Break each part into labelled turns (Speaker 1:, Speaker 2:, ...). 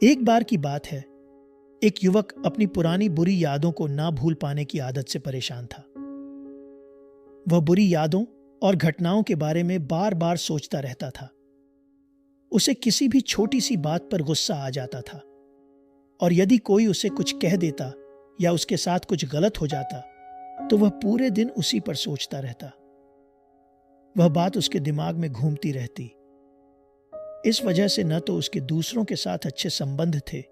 Speaker 1: एक बार की बात है, एक युवक अपनी पुरानी बुरी यादों को ना भूल पाने की आदत से परेशान था। वह बुरी यादों और घटनाओं के बारे में बार बार सोचता रहता था। उसे किसी भी छोटी सी बात पर गुस्सा आ जाता था, और यदि कोई उसे कुछ कह देता या उसके साथ कुछ गलत हो जाता तो वह पूरे दिन उसी पर सोचता रहता। वह बात उसके दिमाग में घूमती रहती। इस वजह से न तो उसके दूसरों के साथ अच्छे संबंध थे,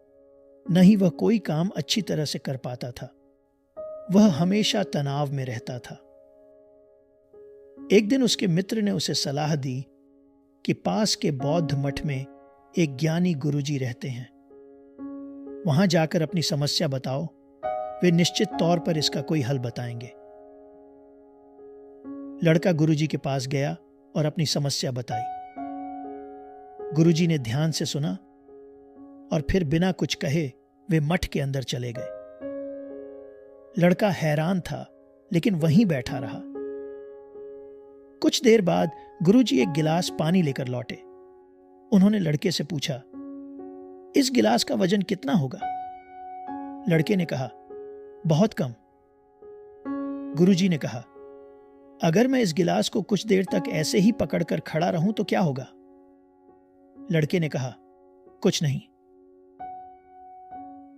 Speaker 1: न ही वह कोई काम अच्छी तरह से कर पाता था। वह हमेशा तनाव में रहता था। एक दिन उसके मित्र ने उसे सलाह दी कि पास के बौद्ध मठ में एक ज्ञानी गुरुजी रहते हैं। वहां जाकर अपनी समस्या बताओ, वे निश्चित तौर पर इसका कोई हल बताएंगे। लड़का गुरुजी के पास गया और अपनी समस्या बताई। गुरुजी ने ध्यान से सुना और फिर बिना कुछ कहे वे मठ के अंदर चले गए। लड़का हैरान था, लेकिन वहीं बैठा रहा। कुछ देर बाद गुरुजी एक गिलास पानी लेकर लौटे। उन्होंने लड़के से पूछा, इस गिलास का वजन कितना होगा? लड़के ने कहा, बहुत कम। गुरुजी ने कहा, अगर मैं इस गिलास को कुछ देर तक ऐसे ही पकड़कर खड़ा रहूं तो क्या होगा? लड़के ने कहा, कुछ नहीं।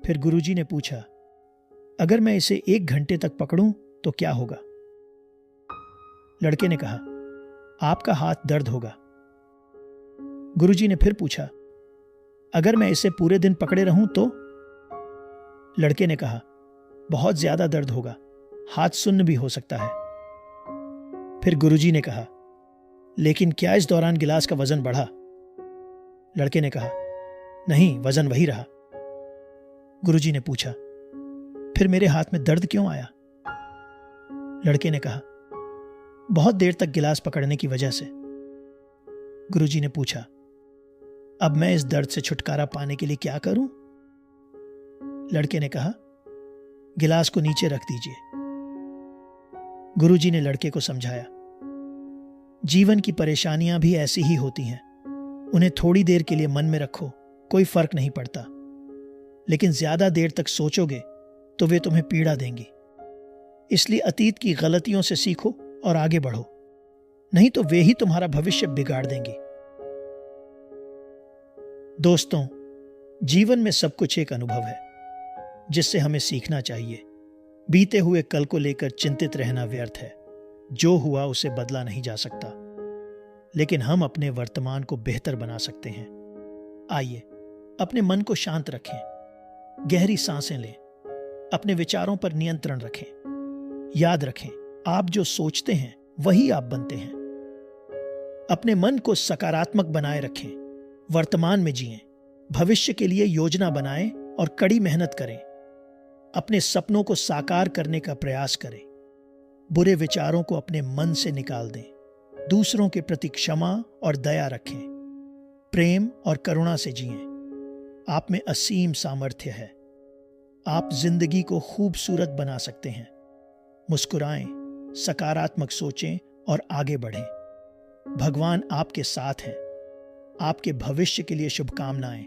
Speaker 1: फिर गुरुजी ने पूछा, अगर मैं इसे 1 घंटे तक पकड़ूं तो क्या होगा? लड़के ने कहा, आपका हाथ दर्द होगा। गुरुजी ने फिर पूछा, अगर मैं इसे पूरे दिन पकड़े रहूं तो? लड़के ने कहा, बहुत ज्यादा दर्द होगा, हाथ सुन्न भी हो सकता है। फिर गुरुजी ने कहा, लेकिन क्या इस दौरान गिलास का वजन बढ़ा? लड़के ने कहा, नहीं, वजन वही रहा। गुरुजी ने पूछा, फिर मेरे हाथ में दर्द क्यों आया? लड़के ने कहा, बहुत देर तक गिलास पकड़ने की वजह से। गुरुजी ने पूछा, अब मैं इस दर्द से छुटकारा पाने के लिए क्या करूं? लड़के ने कहा, गिलास को नीचे रख दीजिए। गुरुजी ने लड़के को समझाया, जीवन की परेशानियां भी ऐसी ही होती हैं। उन्हें थोड़ी देर के लिए मन में रखो, कोई फर्क नहीं पड़ता, लेकिन ज्यादा देर तक सोचोगे तो वे तुम्हें पीड़ा देंगी। इसलिए अतीत की गलतियों से सीखो और आगे बढ़ो, नहीं तो वे ही तुम्हारा भविष्य बिगाड़ देंगी। दोस्तों, जीवन में सब कुछ एक अनुभव है जिससे हमें सीखना चाहिए। बीते हुए कल को लेकर चिंतित रहना व्यर्थ है। जो हुआ उसे बदला नहीं जा सकता, लेकिन हम अपने वर्तमान को बेहतर बना सकते हैं। आइए अपने मन को शांत रखें, गहरी सांसें लें, अपने विचारों पर नियंत्रण रखें। याद रखें, आप जो सोचते हैं वही आप बनते हैं। अपने मन को सकारात्मक बनाए रखें, वर्तमान में जिएं, भविष्य के लिए योजना बनाएं और कड़ी मेहनत करें। अपने सपनों को साकार करने का प्रयास करें। बुरे विचारों को अपने मन से निकाल दें। दूसरों के प्रति क्षमा और दया रखें। प्रेम और करुणा से जिएं। आप में असीम सामर्थ्य है। आप जिंदगी को खूबसूरत बना सकते हैं। मुस्कुराएं, सकारात्मक सोचें और आगे बढ़ें। भगवान आपके साथ हैं। आपके भविष्य के लिए शुभकामनाएं।